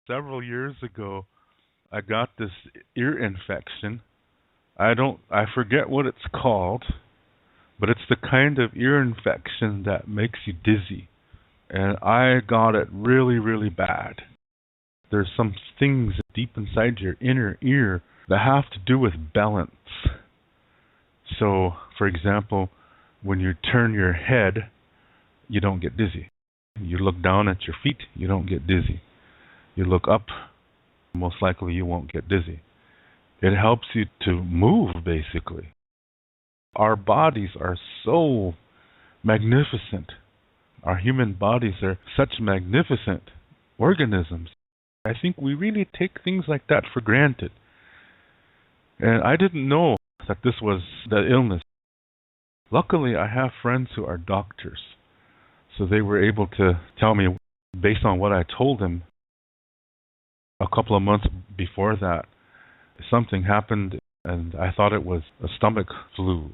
Several years ago, I got this ear infection. I forget what it's called, but it's the kind of ear infection that makes you dizzy. And I got it really, really bad. There's some things deep inside your inner ear that have to do with balance. So, for example, when you turn your head, you don't get dizzy. You look down at your feet, you don't get dizzy. You look up, most likely you won't get dizzy. It helps you to move, basically. Our bodies are so magnificent. Our human bodies are such magnificent organisms. I think we really take things like that for granted. And I didn't know that this was the illness. Luckily, I have friends who are doctors, so they were able to tell me, based on what I told them a couple of months before that, something happened, and I thought it was a stomach flu.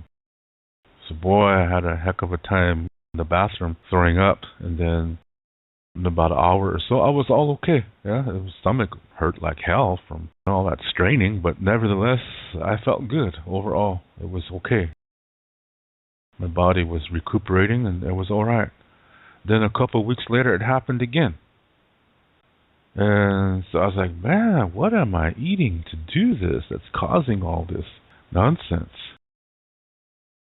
So boy, I had a heck of a time in the bathroom throwing up, and then in about an hour or so, I was all okay. Yeah, the stomach hurt like hell from all that straining, but nevertheless, I felt good overall. It was okay. My body was recuperating, and it was all right. Then a couple of weeks later, it happened again. And so I was like, man, what am I eating to do this that's causing all this nonsense?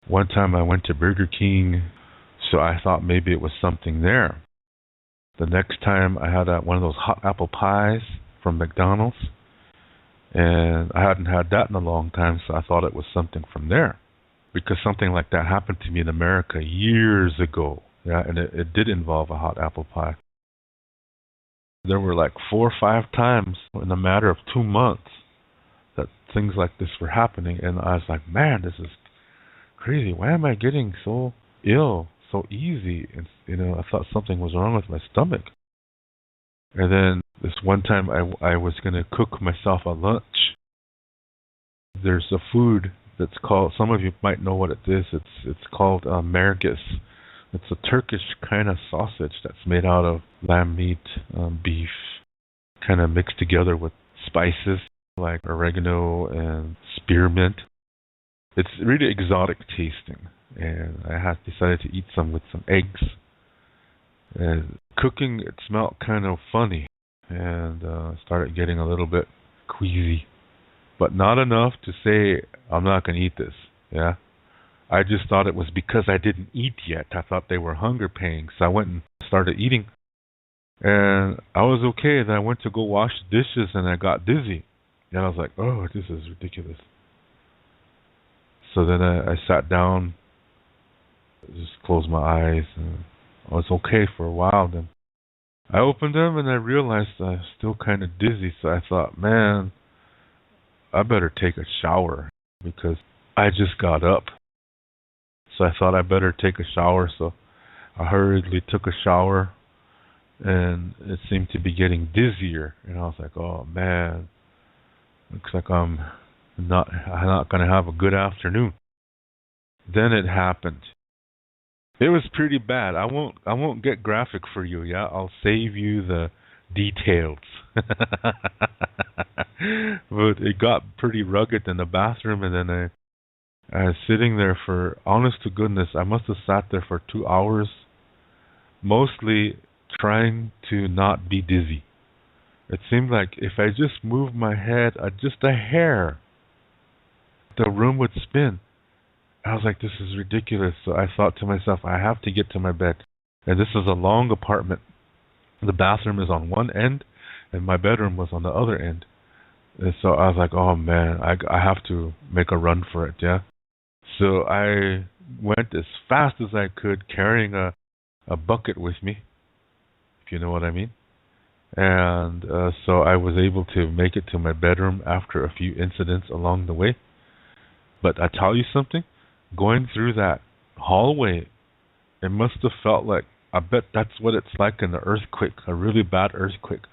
One time I went to Burger King, so I thought maybe it was something there. The next time I had one of those hot apple pies from McDonald's, and I hadn't had that in a long time, so I thought it was something from there. Because something like that happened to me in America years ago. Yeah, and it did involve a hot apple pie. There were like 4 or 5 times in a matter of 2 months that things like this were happening, and I was like, man, this is crazy. Why am I getting so ill so easy? And I thought something was wrong with my stomach. And then this one time I was going to cook myself a lunch. There's a food that's called, some of you might know what it is. It's called merguez. It's a Turkish kind of sausage that's made out of lamb meat, beef, kind of mixed together with spices like oregano and spearmint. It's really exotic tasting, and I had decided to eat some with some eggs. And cooking, it smelled kind of funny, and started getting a little bit queasy, but not enough to say I'm not going to eat this. Yeah. I just thought it was because I didn't eat yet. I thought they were hunger pangs. So I went and started eating. And I was okay. Then I went to go wash the dishes and I got dizzy. And I was like, oh, this is ridiculous. So then I sat down, just closed my eyes, and I was okay for a while. Then I opened them and I realized I was still kind of dizzy. So I thought, man, I better take a shower because I just got up. So I thought I better take a shower, so I hurriedly took a shower, and it seemed to be getting dizzier. And I was like, oh man, looks like I'm not going to have a good afternoon. Then it happened. It was pretty bad. I won't get graphic for you, yeah? I'll save you the details. But it got pretty rugged in the bathroom, and then I was sitting there for, honest to goodness, I must have sat there for 2 hours, mostly trying to not be dizzy. It seemed like if I just moved my head just a hair, the room would spin. I was like, this is ridiculous. So I thought to myself, I have to get to my bed. And this is a long apartment. The bathroom is on one end, and my bedroom was on the other end. And so I was like, oh man, I have to make a run for it, yeah? So I went as fast as I could, carrying a bucket with me, if you know what I mean. And so I was able to make it to my bedroom after a few incidents along the way. But I tell you something, going through that hallway, it must have felt like, I bet that's what it's like in an earthquake, a really bad earthquake,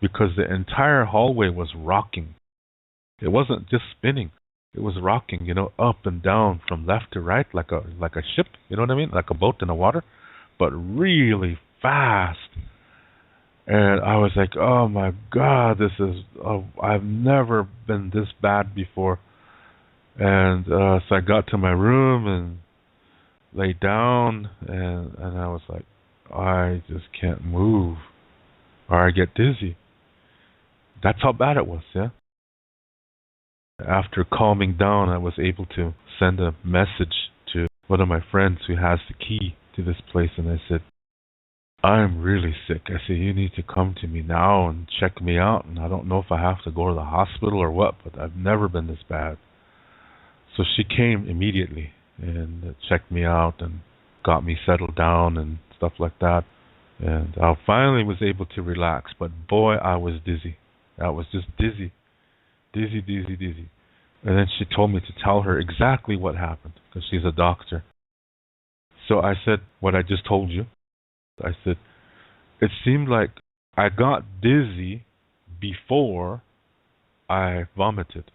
because the entire hallway was rocking. It wasn't just spinning. It was rocking, up and down from left to right like a ship, you know what I mean? Like a boat in the water, but really fast. And I was like, oh my God, I've never been this bad before. And so I got to my room and laid down, and I was like, I just can't move, or I get dizzy. That's how bad it was, yeah. After calming down, I was able to send a message to one of my friends who has the key to this place, and I said, I'm really sick. I said, you need to come to me now and check me out, and I don't know if I have to go to the hospital or what, but I've never been this bad. So she came immediately and checked me out and got me settled down and stuff like that. And I finally was able to relax, but boy, I was dizzy. I was just dizzy. Dizzy, dizzy, dizzy. And then she told me to tell her exactly what happened, because she's a doctor. So I said what I just told you. I said, it seemed like I got dizzy before I vomited.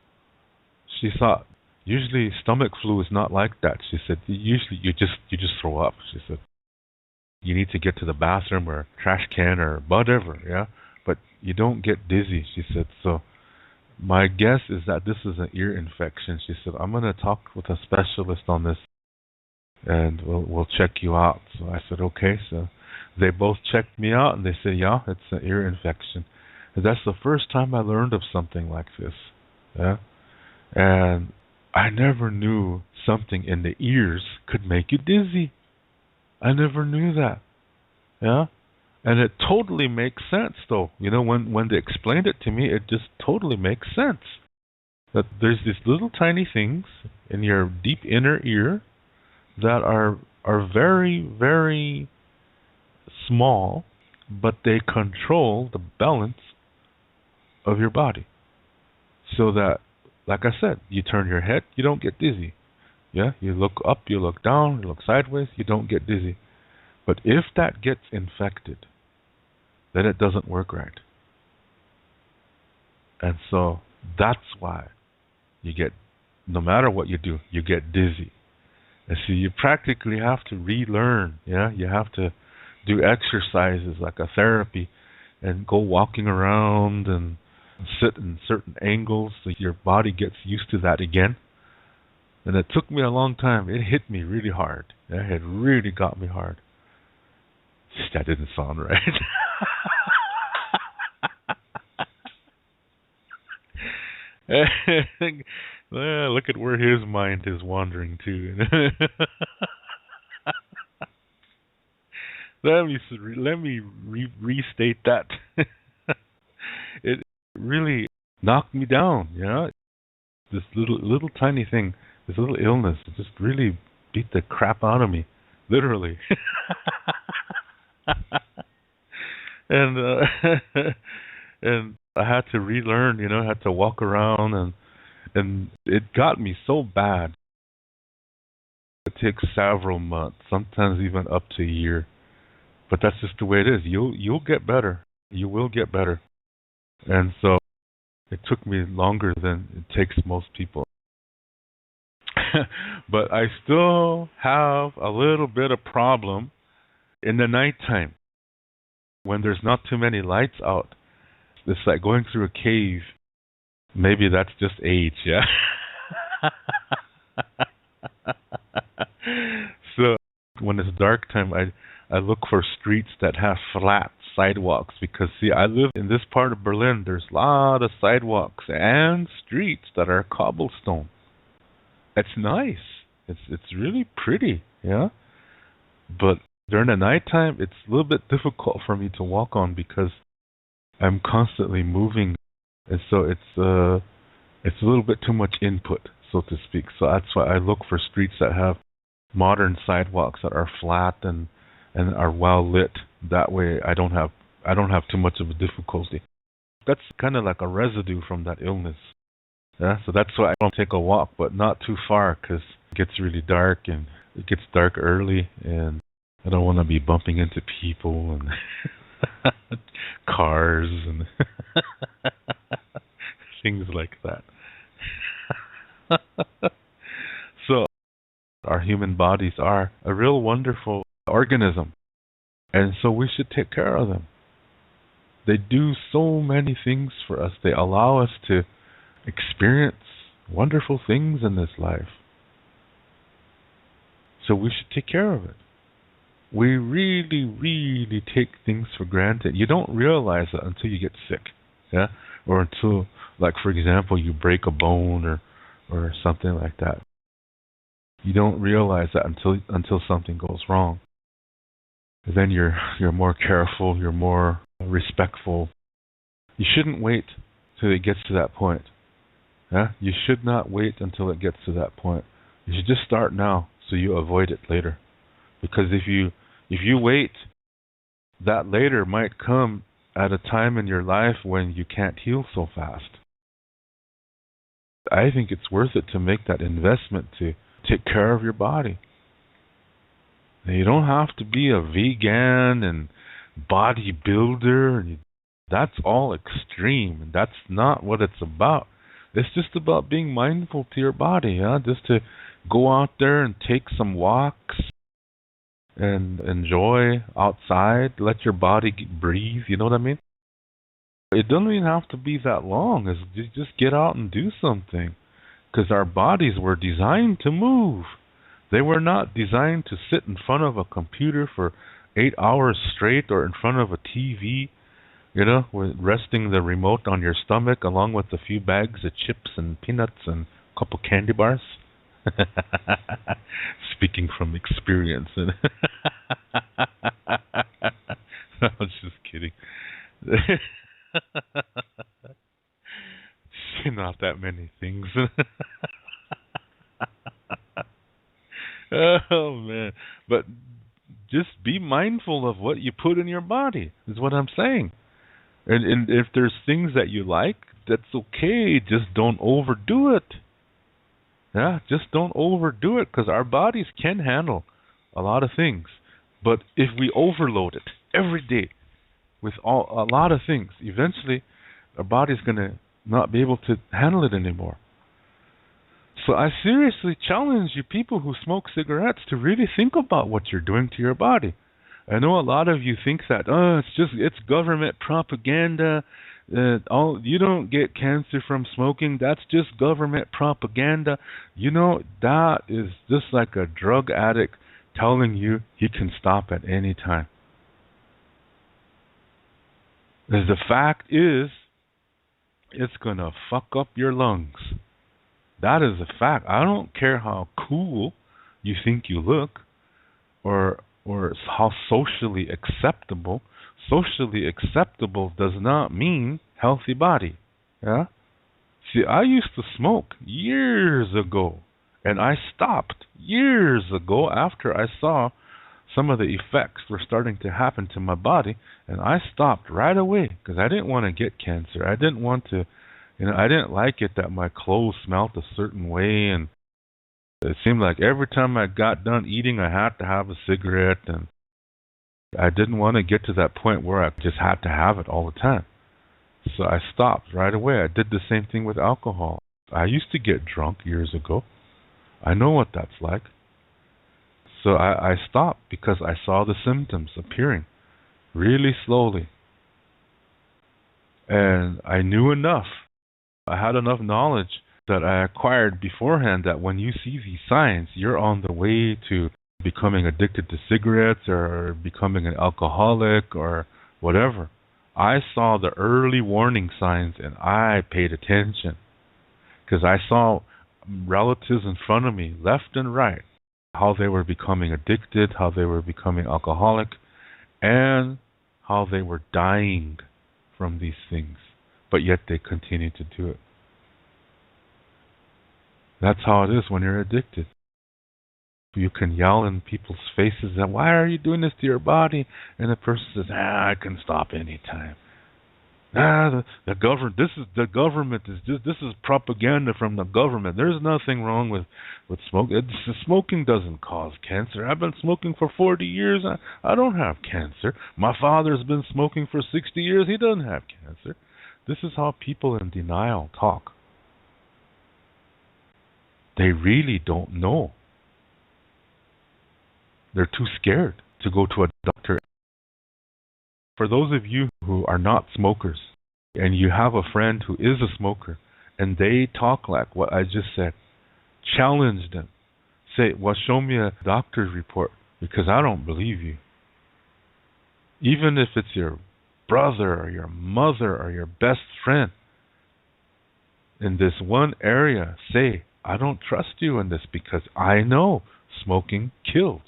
She thought, usually stomach flu is not like that. She said, usually you just throw up. She said, you need to get to the bathroom or trash can or whatever, yeah? But you don't get dizzy, she said. So my guess is that this is an ear infection. She said, I'm going to talk with a specialist on this, and we'll check you out. So I said, okay. So they both checked me out, and they said, yeah, it's an ear infection. And that's the first time I learned of something like this. Yeah, and I never knew something in the ears could make you dizzy. I never knew that. Yeah, and it totally makes sense, though. You know, when they explained it to me, it just totally makes sense. That there's these little tiny things in your deep inner ear that are very, very small, but they control the balance of your body. So that, like I said, you turn your head, you don't get dizzy. Yeah, you look up, you look down, you look sideways, you don't get dizzy. But if that gets infected, then it doesn't work right. And so that's why you get, no matter what you do, you get dizzy. And so you practically have to relearn. Yeah, you have to do exercises like a therapy and go walking around and sit in certain angles so your body gets used to that again. And it took me a long time. It hit me really hard. It had really got me hard. That didn't sound right. Well, look at where his mind is wandering to. Let me restate that. It really knocked me down. Yeah, this little tiny thing, this little illness, it just really beat the crap out of me, literally. And and I had to relearn. You know, I had to walk around, and it got me so bad. It takes several months, sometimes even up to a year. But that's just the way it is. You'll get better. You will get better. And so it took me longer than it takes most people. But I still have a little bit of problem in the nighttime when there's not too many lights out. It's like going through a cave. Maybe that's just age, yeah. So when it's dark time, I look for streets that have flat sidewalks, because see, I live in this part of Berlin. There's a lot of sidewalks and streets that are cobblestone. It's nice. It's really pretty, yeah. But during the nighttime, it's a little bit difficult for me to walk on because I'm constantly moving, and so it's a little bit too much input, so to speak. So that's why I look for streets that have modern sidewalks that are flat and are well lit. That way, I don't have too much of a difficulty. That's kind of like a residue from that illness. Yeah, so that's why I don't take a walk, but not too far, because it gets really dark, and it gets dark early, and I don't want to be bumping into people and cars and things like that. So our human bodies are a real wonderful organism, and so we should take care of them. They do so many things for us. They allow us to experience wonderful things in this life. So we should take care of it. We really, really take things for granted. You don't realize it until you get sick, yeah, or until, like for example, you break a bone or something like that. You don't realize that until something goes wrong. Then you're more careful. You're more respectful. You shouldn't wait till it gets to that point. Yeah, you should not wait until it gets to that point. You should just start now so you avoid it later. Because if you wait, that later might come at a time in your life when you can't heal so fast. I think it's worth it to make that investment to take care of your body. Now, you don't have to be a vegan and bodybuilder. That's all extreme, and that's not what it's about. It's just about being mindful to your body, just to go out there and take some walks and enjoy outside, let your body breathe, you know what I mean? It doesn't even have to be that long. It's just get out and do something. Because our bodies were designed to move. They were not designed to sit in front of a computer for 8 hours straight or in front of a TV, with resting the remote on your stomach along with a few bags of chips and peanuts and a couple candy bars. Speaking from experience. I was just kidding. Not that many things. Oh man. But just be mindful of what you put in your body, is what I'm saying. And if there's things that you like, that's okay. Just don't overdo it. Yeah, just don't overdo it, because our bodies can handle a lot of things. But if we overload it every day with a lot of things, eventually our body's going to not be able to handle it anymore. So I seriously challenge you people who smoke cigarettes to really think about what you're doing to your body. I know a lot of you think that, it's government propaganda. You don't get cancer from smoking. That's just government propaganda. That is just like a drug addict telling you he can stop at any time. Because the fact is, it's going to fuck up your lungs. That is a fact. I don't care how cool you think you look or how socially acceptable. Socially acceptable does not mean healthy body. Yeah? See, I used to smoke years ago, and I stopped years ago after I saw some of the effects were starting to happen to my body, and I stopped right away because I didn't want to get cancer. I didn't want to, I didn't like it that my clothes smelled a certain way, and it seemed like every time I got done eating, I had to have a cigarette, and I didn't want to get to that point where I just had to have it all the time. So I stopped right away. I did the same thing with alcohol. I used to get drunk years ago. I know what that's like. So I stopped because I saw the symptoms appearing really slowly. And I knew enough. I had enough knowledge that I acquired beforehand that when you see these signs, you're on the way to becoming addicted to cigarettes or becoming an alcoholic or whatever. I saw the early warning signs and I paid attention because I saw relatives in front of me, left and right, how they were becoming addicted, how they were becoming alcoholic, and how they were dying from these things, but yet they continue to do it. That's how it is when you're addicted. You can yell in people's faces that, why are you doing this to your body? And the person says, I can stop anytime. The government. This is propaganda from the government. There's nothing wrong with smoking. Smoking doesn't cause cancer. I've been smoking for 40 years. I don't have cancer. My father's been smoking for 60 years. He doesn't have cancer. This is how people in denial talk. They really don't know. They're too scared to go to a doctor. For those of you who are not smokers, and you have a friend who is a smoker, and they talk like what I just said, challenge them. Say, well, show me a doctor's report, because I don't believe you. Even if it's your brother or your mother or your best friend, in this one area, say, I don't trust you in this because I know smoking kills.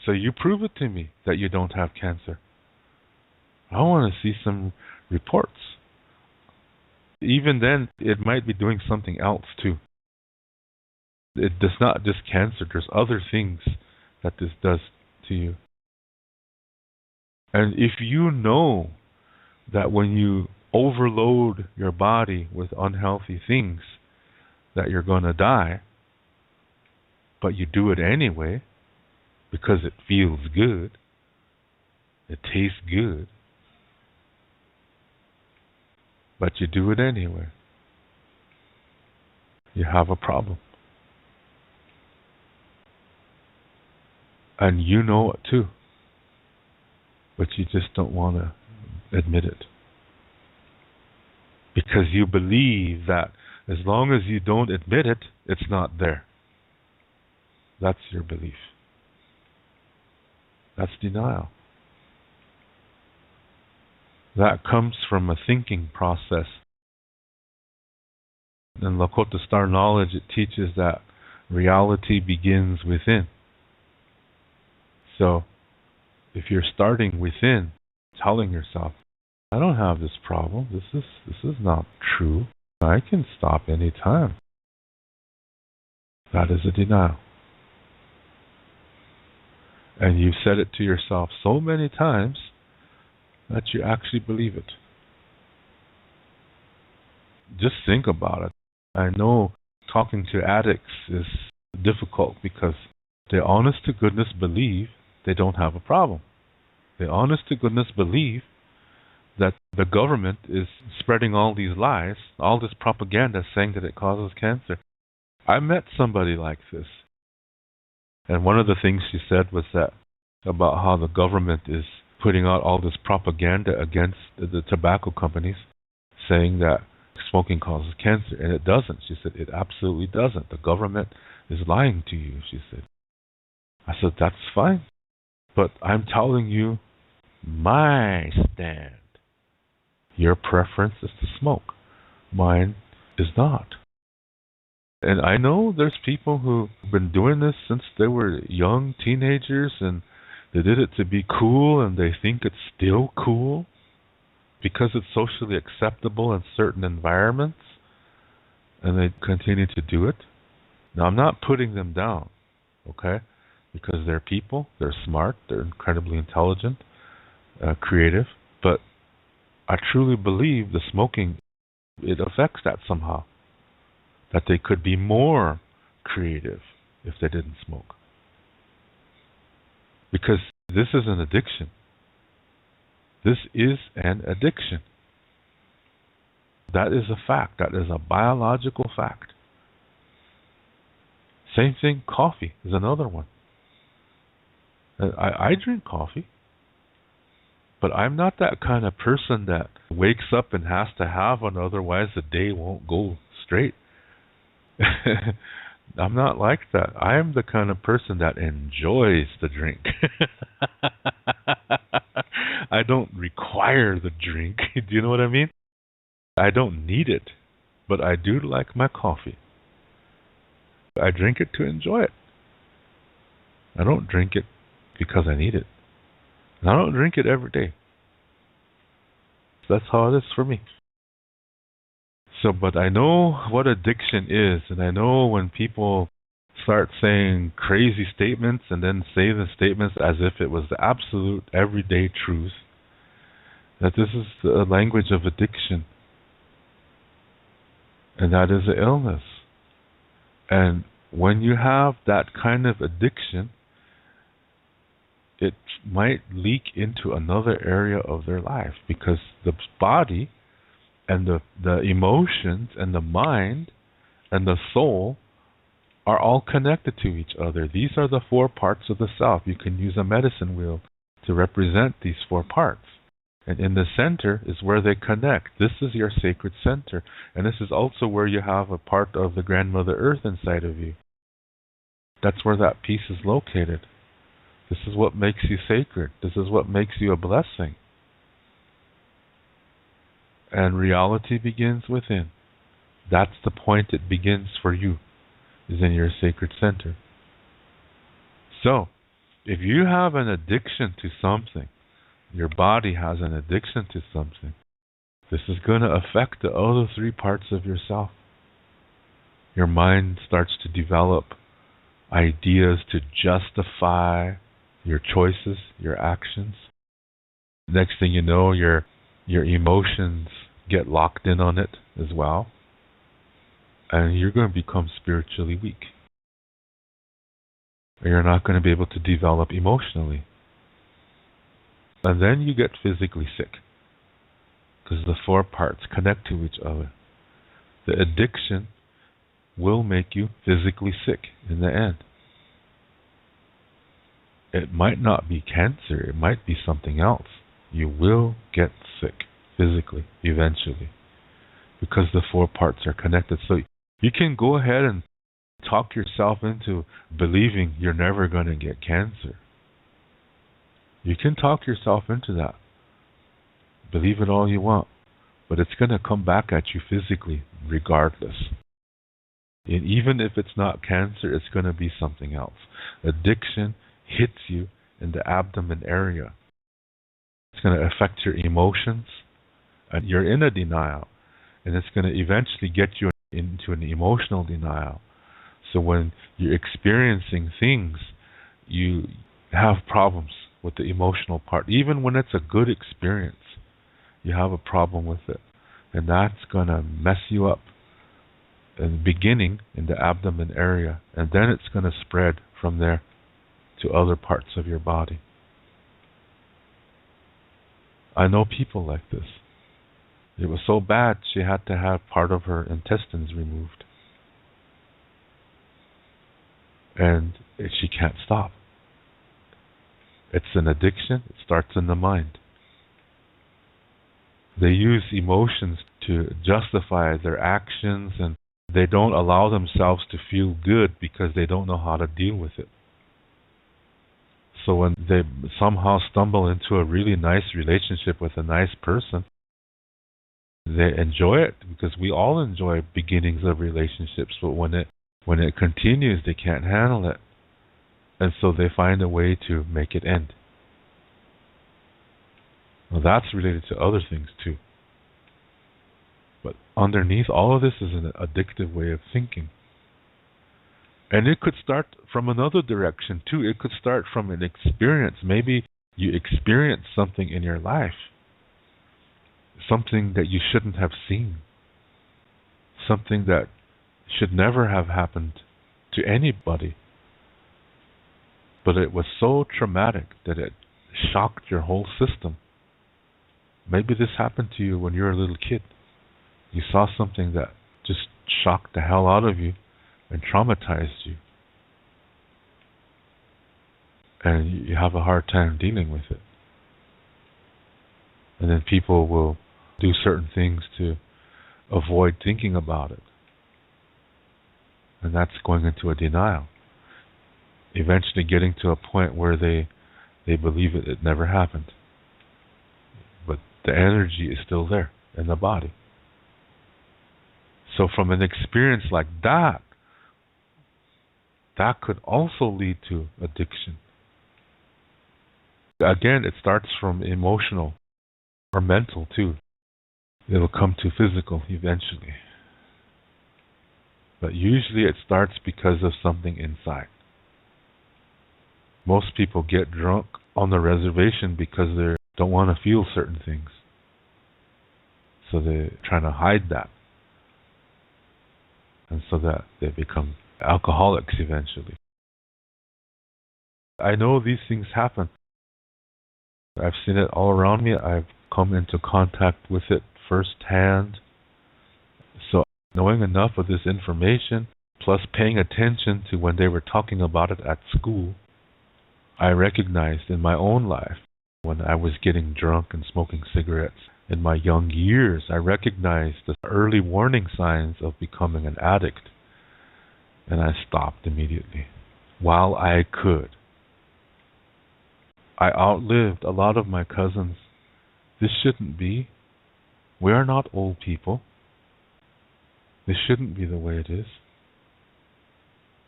So you prove it to me that you don't have cancer. I want to see some reports. Even then, it might be doing something else too. It does not just cancer. There's other things that this does to you. And if you know that when you overload your body with unhealthy things, that you're going to die, but you do it anyway because it feels good, it tastes good, but you do it anyway, you have a problem. And you know it too, but you just don't want to admit it. Because you believe that as long as you don't admit it, it's not there. That's your belief. That's denial. That comes from a thinking process. In Lakota Star Knowledge, it teaches that reality begins within. So, if you're starting within, telling yourself, I don't have this problem. This is not true. I can stop any time. That is a denial. And you've said it to yourself so many times that you actually believe it. Just think about it. I know talking to addicts is difficult because they honest to goodness believe they don't have a problem. They honest to goodness believe that the government is spreading all these lies, all this propaganda saying that it causes cancer. I met somebody like this. And one of the things she said was that about how the government is putting out all this propaganda against the tobacco companies, saying that smoking causes cancer. And it doesn't. She said, it absolutely doesn't. The government is lying to you, she said. I said, that's fine. But I'm telling you my stand. Your preference is to smoke. Mine is not. And I know there's people who've been doing this since they were young teenagers, and they did it to be cool, and they think it's still cool because it's socially acceptable in certain environments, and they continue to do it. Now, I'm not putting them down, okay? Because they're people, they're smart, they're incredibly intelligent, creative, but I truly believe the smoking, it affects that somehow. That they could be more creative if they didn't smoke. Because this is an addiction. This is an addiction. That is a fact. That is a biological fact. Same thing, coffee is another one. I drink coffee. But I'm not that kind of person that wakes up and has to have one, otherwise the day won't go straight. I'm not like that. I am the kind of person that enjoys the drink. I don't require the drink. Do you know what I mean? I don't need it, but I do like my coffee. I drink it to enjoy it. I don't drink it because I need it. And I don't drink it every day. That's how it is for me. So, but I know what addiction is, and I know when people start saying crazy statements and then say the statements as if it was the absolute everyday truth, that this is the language of addiction. And that is an illness. And when you have that kind of addiction, it might leak into another area of their life, because the body and the emotions and the mind and the soul are all connected to each other. These are the four parts of the self. You can use a medicine wheel to represent these four parts. And in the center is where they connect. This is your sacred center. And this is also where you have a part of the Grandmother Earth inside of you. That's where that piece is located. This is what makes you sacred. This is what makes you a blessing. And reality begins within. That's the point it begins for you, is in your sacred center. So, if you have an addiction to something, your body has an addiction to something, this is going to affect the other three parts of yourself. Your mind starts to develop ideas to justify your choices, your actions. Next thing you know, your emotions get locked in on it as well. And you're going to become spiritually weak. You're not going to be able to develop emotionally. And then you get physically sick, because the four parts connect to each other. The addiction will make you physically sick in the end. It might not be cancer, it might be something else. You will get sick physically eventually, because the four parts are connected. So you can go ahead and talk yourself into believing you're never going to get cancer. You can talk yourself into that. Believe it all you want, but it's going to come back at you physically regardless. And even if it's not cancer, it's going to be something else. Addiction hits you in the abdomen area. It's going to affect your emotions, and you're in a denial, and it's going to eventually get you into an emotional denial. So when you're experiencing things, you have problems with the emotional part. Even when it's a good experience, you have a problem with it. And that's going to mess you up in the beginning in the abdomen area. And then it's going to spread from there to other parts of your body. I know people like this. It was so bad she had to have part of her intestines removed. And she can't stop. It's an addiction. It starts in the mind. They use emotions to justify their actions, and they don't allow themselves to feel good because they don't know how to deal with it. So when they somehow stumble into a really nice relationship with a nice person, they enjoy it, because we all enjoy beginnings of relationships, but when it continues, they can't handle it. And so they find a way to make it end. Well, that's related to other things too. But underneath all of this is an addictive way of thinking. And it could start from another direction too. It could start from an experience. Maybe you experienced something in your life, something that you shouldn't have seen, something that should never have happened to anybody. But it was so traumatic that it shocked your whole system. Maybe this happened to you when you were a little kid. You saw something that just shocked the hell out of you and traumatized you. And you have a hard time dealing with it. And then people will do certain things to avoid thinking about it. And that's going into a denial. Eventually getting to a point where they believe it never happened. But the energy is still there in the body. So from an experience like that, that could also lead to addiction. Again, it starts from emotional or mental too. It'll come to physical eventually. But usually it starts because of something inside. Most people get drunk on the reservation because they don't want to feel certain things. So they're trying to hide that. And so that they become alcoholics eventually. I know these things happen. I've seen it all around me. I've come into contact with it firsthand. So knowing enough of this information plus paying attention to when they were talking about it at school, I recognized in my own life when I was getting drunk and smoking cigarettes. In my young years, I recognized the early warning signs of becoming an addict, and I stopped immediately while I could. I outlived a lot of my cousins. This shouldn't be. We are not old people. This shouldn't be the way it is.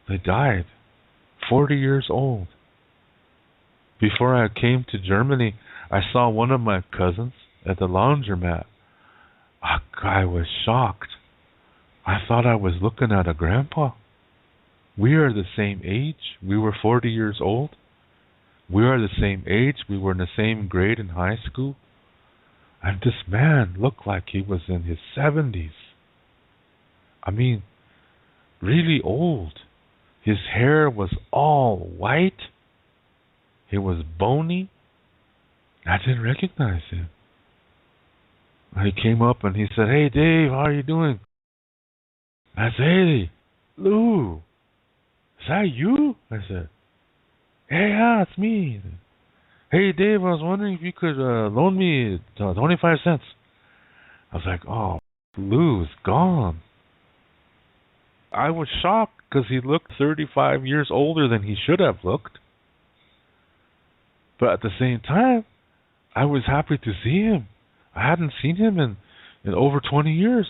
They died, 40 years old. Before I came to Germany, I saw one of my cousins at the laundromat. I was shocked. I thought I was looking at a grandpa. We are the same age. We were 40 years old. We are the same age. We were in the same grade in high school. And this man looked like he was in his 70s. I mean, really old. His hair was all white. He was bony. I didn't recognize him. He came up and he said, "Hey, Dave, how are you doing?" I said, "Hey, Lou, is that you?" I said, "Hey, yeah, it's me." "Hey, Dave, I was wondering if you could loan me 25 cents. I was like, "Oh, Lou's gone." I was shocked because he looked 35 years older than he should have looked. But at the same time, I was happy to see him. I hadn't seen him in over 20 years.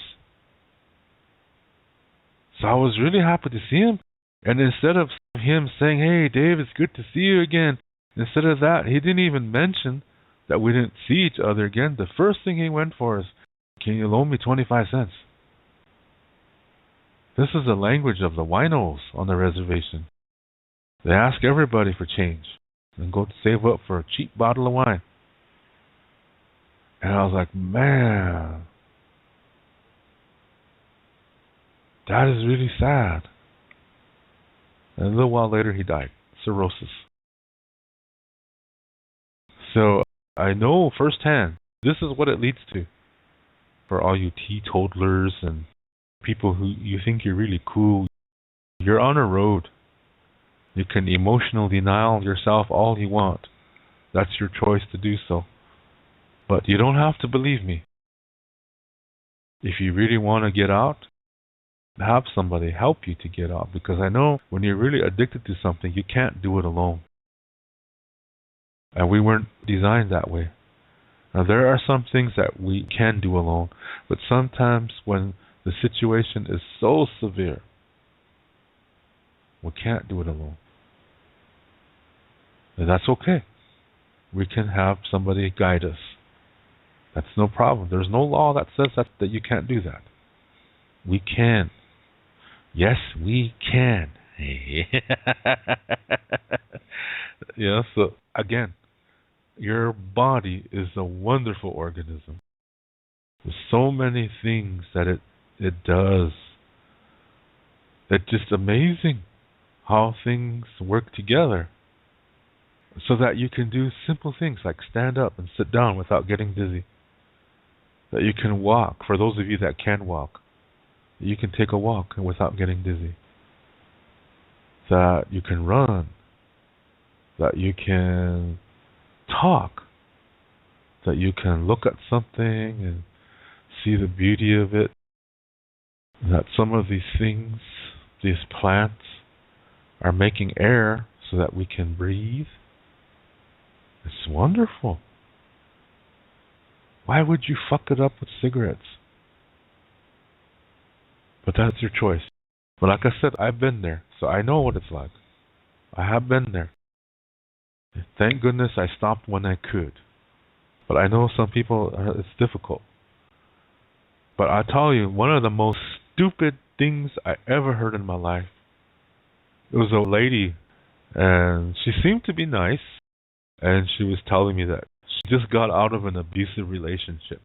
So I was really happy to see him. And instead of him saying, "Hey, Dave, it's good to see you again," instead of that, he didn't even mention that we didn't see each other again. The first thing he went for is, "Can you loan me 25 cents? This is the language of the winos on the reservation. They ask everybody for change and go to save up for a cheap bottle of wine. And I was like, man, that is really sad. And a little while later, he died. Cirrhosis. So I know firsthand, this is what it leads to. For all you teetotalers and people who you think you're really cool, you're on a road. You can emotional denial yourself all you want. That's your choice to do so. But you don't have to believe me. If you really want to get out, have somebody help you to get out. Because I know when you're really addicted to something, you can't do it alone. And we weren't designed that way. Now, there are some things that we can do alone, but sometimes when the situation is so severe, we can't do it alone. And that's okay. We can have somebody guide us. That's no problem. There's no law that says that you can't do that. We can. Yes, we can. Yeah, so again, your body is a wonderful organism. There's so many things that it does. It's just amazing how things work together so that you can do simple things like stand up and sit down without getting dizzy. That you can walk, for those of you that can walk, you can take a walk without getting dizzy. That you can run. That you can talk. That you can look at something and see the beauty of it. That some of these things, these plants, are making air so that we can breathe. It's wonderful. Why would you fuck it up with cigarettes? But that's your choice. But like I said, I've been there, so I know what it's like. I have been there. Thank goodness I stopped when I could. But I know some people, it's difficult. But I tell you, one of the most stupid things I ever heard in my life, it was a lady, and she seemed to be nice, and she was telling me that she just got out of an abusive relationship.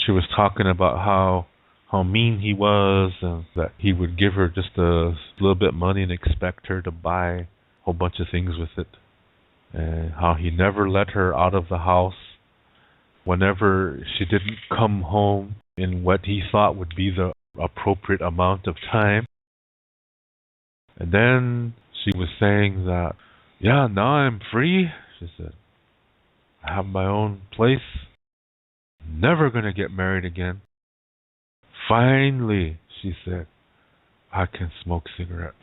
She was talking about how mean he was, and that he would give her just a little bit of money and expect her to buy a whole bunch of things with it. And how he never let her out of the house whenever she didn't come home in what he thought would be the appropriate amount of time. And then she was saying that, yeah, now I'm free. She said, I have my own place. Never going to get married again. Finally, she said, I can smoke cigarettes.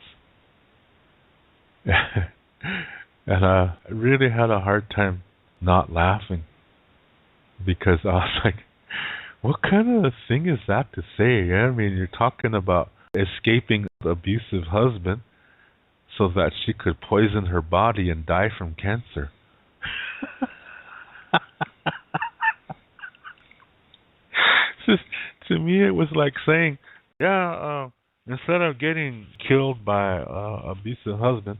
And I really had a hard time not laughing because I was like, what kind of thing is that to say? I mean, you're talking about escaping the abusive husband so that she could poison her body and die from cancer. Just, to me, it was like saying, yeah, instead of getting killed by abusive husband,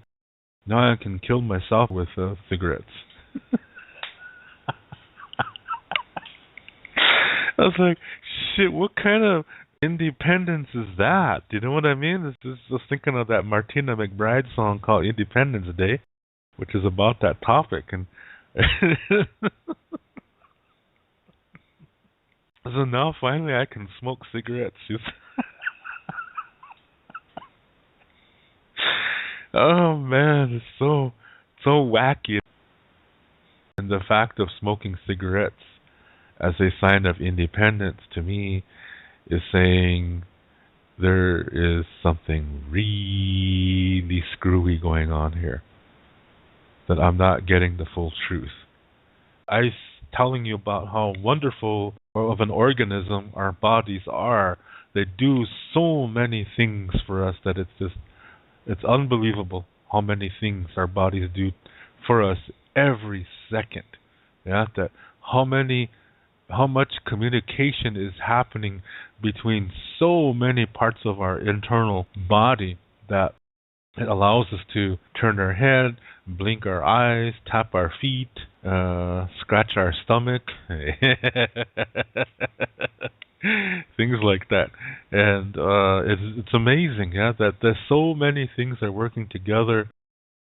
now I can kill myself with cigarettes. I was like, shit, what kind of independence is that? Do you know what I mean? It's just thinking of that Martina McBride song called Independence Day, which is about that topic. And so now finally I can smoke cigarettes. Oh man, it's so wacky. And the fact of smoking cigarettes as a sign of independence to me is saying there is something really screwy going on here. That I'm not getting the full truth. I was telling you about how wonderful of an organism our bodies are. They do so many things for us that it's unbelievable how many things our bodies do for us every second. Yeah, that how much communication is happening between so many parts of our internal body that it allows us to turn our head, blink our eyes, tap our feet, scratch our stomach, things like that. And it's amazing, yeah, that there's so many things that are working together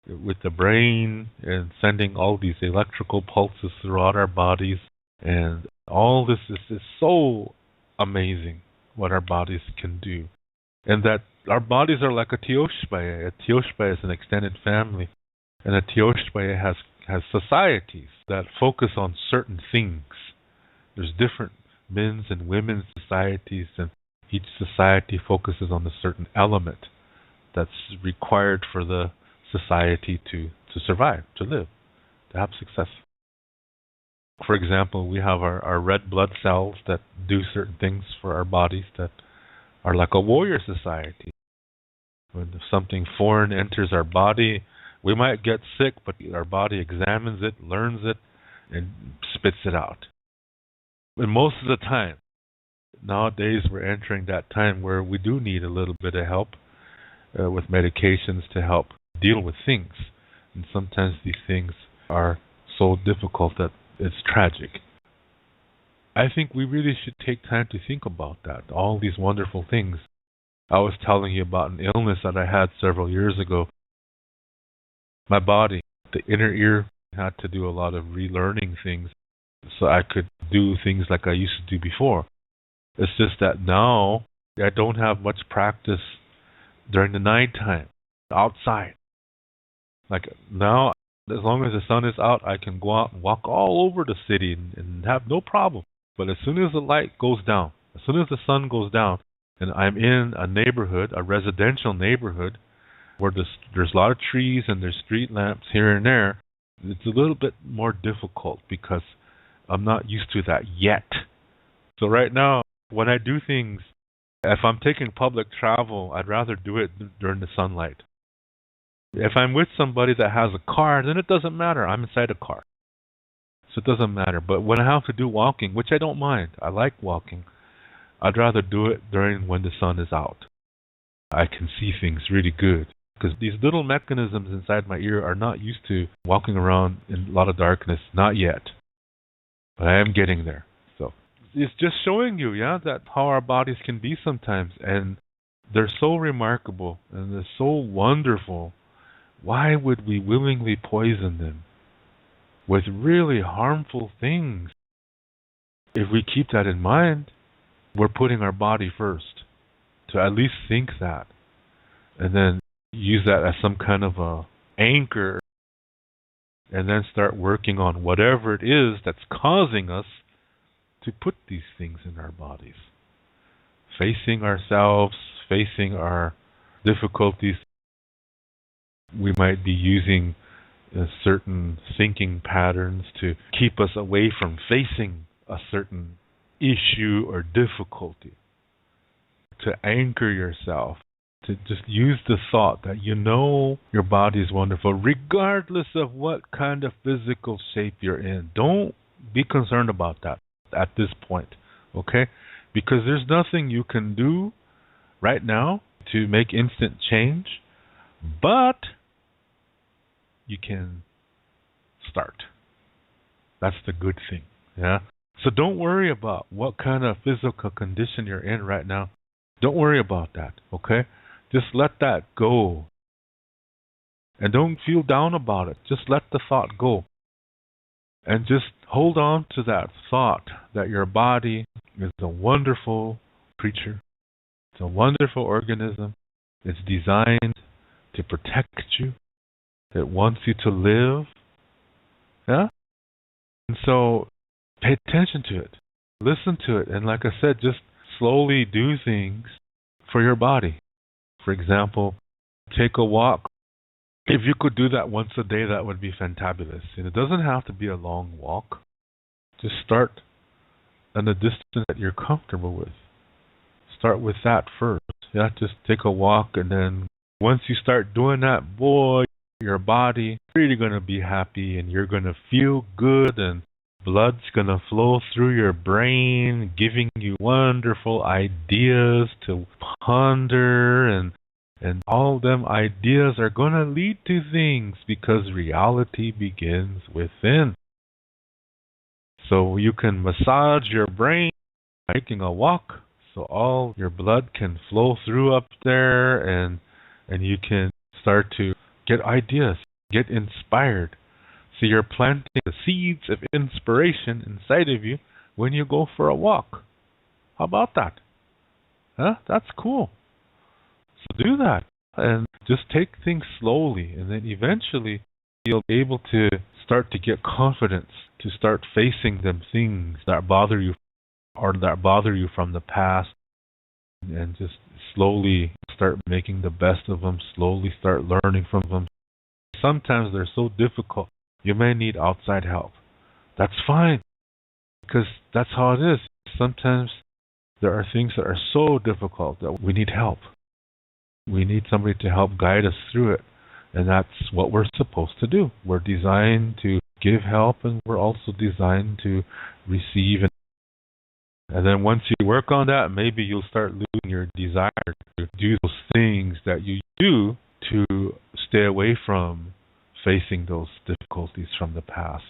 with the brain and sending all these electrical pulses throughout our bodies. And all this is so amazing what our bodies can do. And that our bodies are like a tioshpaye. A tioshpaye is an extended family. And a tioshpaye has societies that focus on certain things. There's different men's and women's societies, and each society focuses on a certain element that's required for the society to survive, to live, to have success. For example, we have our red blood cells that do certain things for our bodies that are like a warrior society. When something foreign enters our body, we might get sick, but our body examines it, learns it, and spits it out. And most of the time, nowadays we're entering that time where we do need a little bit of help with medications to help deal with things. And sometimes these things are so difficult that it's tragic. I think we really should take time to think about that, all these wonderful things. I was telling you about an illness that I had several years ago. My body, the inner ear, had to do a lot of relearning things so I could do things like I used to do before. It's just that now I don't have much practice during the nighttime, outside. Like now, as long as the sun is out, I can go out and walk all over the city and have no problem. But as soon as the light goes down, as soon as the sun goes down, and I'm in a neighborhood, a residential neighborhood, where there's a lot of trees and there's street lamps here and there, it's a little bit more difficult because I'm not used to that yet. So right now, when I do things, if I'm taking public travel, I'd rather do it during the sunlight. If I'm with somebody that has a car, then it doesn't matter. I'm inside a car. So it doesn't matter. But when I have to do walking, which I don't mind, I like walking, I'd rather do it during when the sun is out. I can see things really good. Because these little mechanisms inside my ear are not used to walking around in a lot of darkness. Not yet. But I am getting there. So it's just showing you, yeah, that how our bodies can be sometimes. And they're so remarkable and they're so wonderful. Why would we willingly poison them with really harmful things? If we keep that in mind, we're putting our body first, to at least think that. And then use that as some kind of a anchor, and then start working on whatever it is that's causing us to put these things in our bodies. Facing ourselves, facing our difficulties. We might be using certain thinking patterns to keep us away from facing a certain issue or difficulty. To anchor yourself, to just use the thought that you know your body is wonderful, regardless of what kind of physical shape you're in. Don't be concerned about that at this point, okay? Because there's nothing you can do right now to make instant change, but you can start. That's the good thing, yeah? So don't worry about what kind of physical condition you're in right now. Don't worry about that, okay? Just let that go. And don't feel down about it. Just let the thought go. And just hold on to that thought that your body is a wonderful creature. It's a wonderful organism. It's designed to protect you. It wants you to live. Yeah? And so pay attention to it. Listen to it. And like I said, just slowly do things for your body. For example, take a walk. If you could do that once a day, that would be fantabulous. And it doesn't have to be a long walk. Just start at a distance that you're comfortable with. Start with that first. Yeah, just take a walk, and then once you start doing that, boy, your body is really going to be happy, and you're going to feel good, and blood's going to flow through your brain, giving you wonderful ideas to ponder, and all of them ideas are going to lead to things because reality begins within. So you can massage your brain by taking a walk, so all your blood can flow through up there, and you can start to get ideas, get inspired. So you're planting the seeds of inspiration inside of you when you go for a walk. How about that? Huh? That's cool. So do that. And just take things slowly. And then eventually you'll be able to start to get confidence, to start facing them things that bother you or that bother you from the past. And just slowly start making the best of them. Slowly start learning from them. Sometimes they're so difficult. You may need outside help. That's fine, because that's how it is. Sometimes there are things that are so difficult that we need help. We need somebody to help guide us through it, and that's what we're supposed to do. We're designed to give help, and we're also designed to receive. And then once you work on that, maybe you'll start losing your desire to do those things that you do to stay away from facing those difficulties from the past.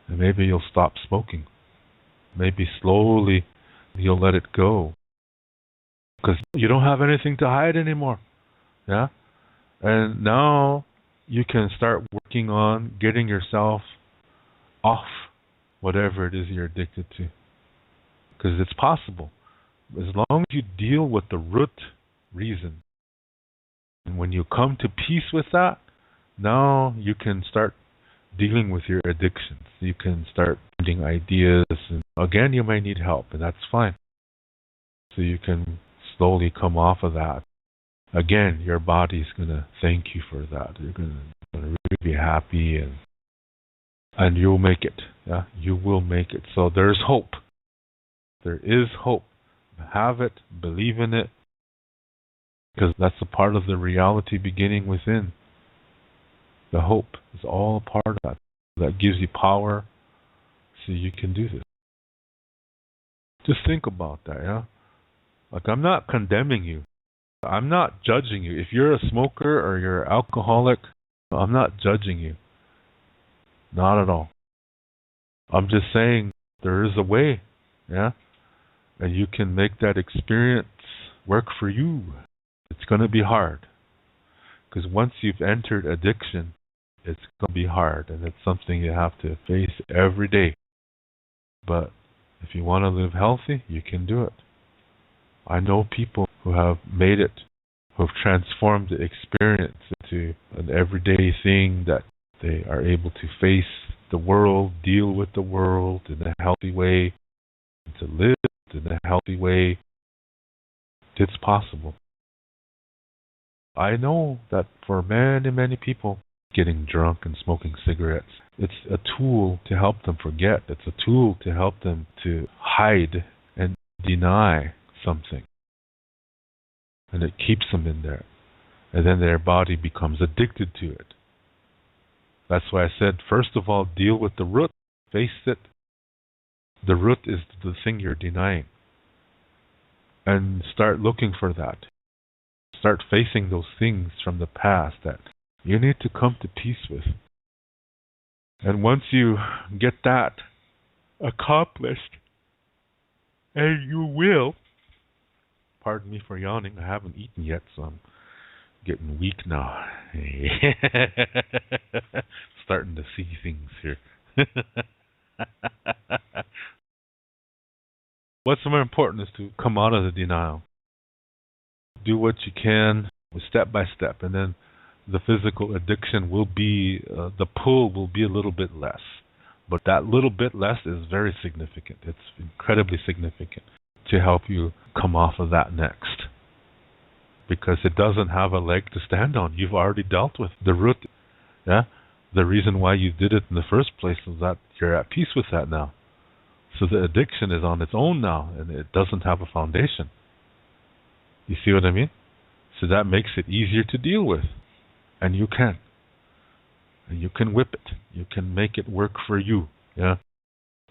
And maybe you'll stop smoking. Maybe slowly you'll let it go. Because you don't have anything to hide anymore. Yeah? And now you can start working on getting yourself off whatever it is you're addicted to. Because it's possible. As long as you deal with the root reason. And when you come to peace with that, now you can start dealing with your addictions. You can start finding ideas. And again, you may need help, and that's fine. So you can slowly come off of that. Again, your body's going to thank you for that. You're going to really be happy, and you'll make it. Yeah, you will make it. So there's hope. There is hope. Have it. Believe in it. Because that's a part of the reality beginning within. The hope is all part of that. That gives you power so you can do this. Just think about that, yeah? Like, I'm not condemning you. I'm not judging you. If you're a smoker or you're an alcoholic, I'm not judging you. Not at all. I'm just saying there is a way, yeah? And you can make that experience work for you. It's going to be hard. Because once you've entered addiction, it's going to be hard, and it's something you have to face every day. But if you want to live healthy, you can do it. I know people who have made it who have transformed the experience into an everyday thing that they are able to face the world, deal with the world in a healthy way, to live in a healthy way. It's possible. I know that for many, many people, getting drunk and smoking cigarettes, it's a tool to help them forget. It's a tool to help them to hide and deny something. And it keeps them in there. And then their body becomes addicted to it. That's why I said, first of all, deal with the root. Face it. The root is the thing you're denying. And start looking for that. Start facing those things from the past that you need to come to peace with. And once you get that accomplished, and you will, pardon me for yawning, I haven't eaten yet, so I'm getting weak now. Starting to see things here. What's more important is to come out of the denial. Do what you can step by step, and then the physical addiction will be, the pull will be a little bit less. But that little bit less is very significant. It's incredibly significant to help you come off of that next. Because it doesn't have a leg to stand on. You've already dealt with the root. Yeah? The reason why you did it in the first place is that you're at peace with that now. So the addiction is on its own now, and it doesn't have a foundation. You see what I mean? So that makes it easier to deal with. And you can. And you can whip it. You can make it work for you. Yeah?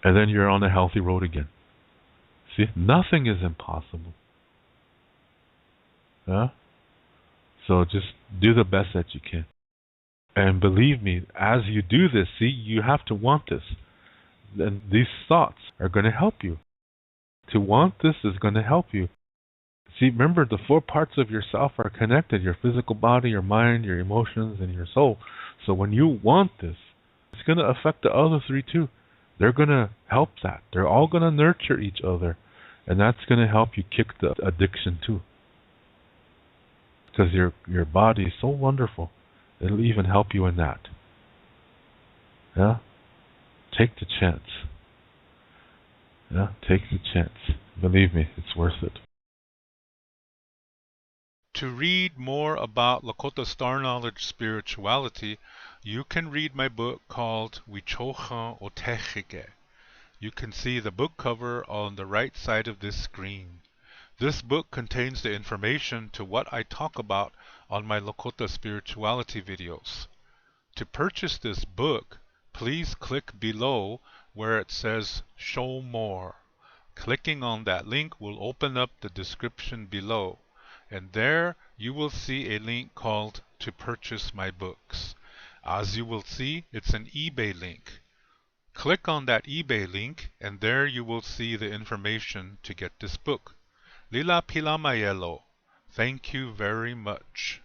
And then you're on a healthy road again. See? Nothing is impossible. Yeah? So just do the best that you can. And believe me, as you do this, see, you have to want this. And these thoughts are going to help you. To want this is going to help you. See, remember, the 4 parts of yourself are connected. Your physical body, your mind, your emotions, and your soul. So when you want this, it's going to affect the other 3 too. They're going to help that. They're all going to nurture each other. And that's going to help you kick the addiction too. Because your body is so wonderful. It'll even help you in that. Yeah? Take the chance. Yeah? Take the chance. Believe me, it's worth it. To read more about Lakota Star Knowledge Spirituality, you can read my book called Wichocha Otechike. You can see the book cover on the right side of this screen. This book contains the information to what I talk about on my Lakota Spirituality videos. To purchase this book, please click below where it says Show More. Clicking on that link will open up the description below. And there you will see a link called To Purchase My Books. As you will see, it's an eBay link. Click on that eBay link and there you will see the information to get this book. Lila Pila Mayelo. Thank you very much.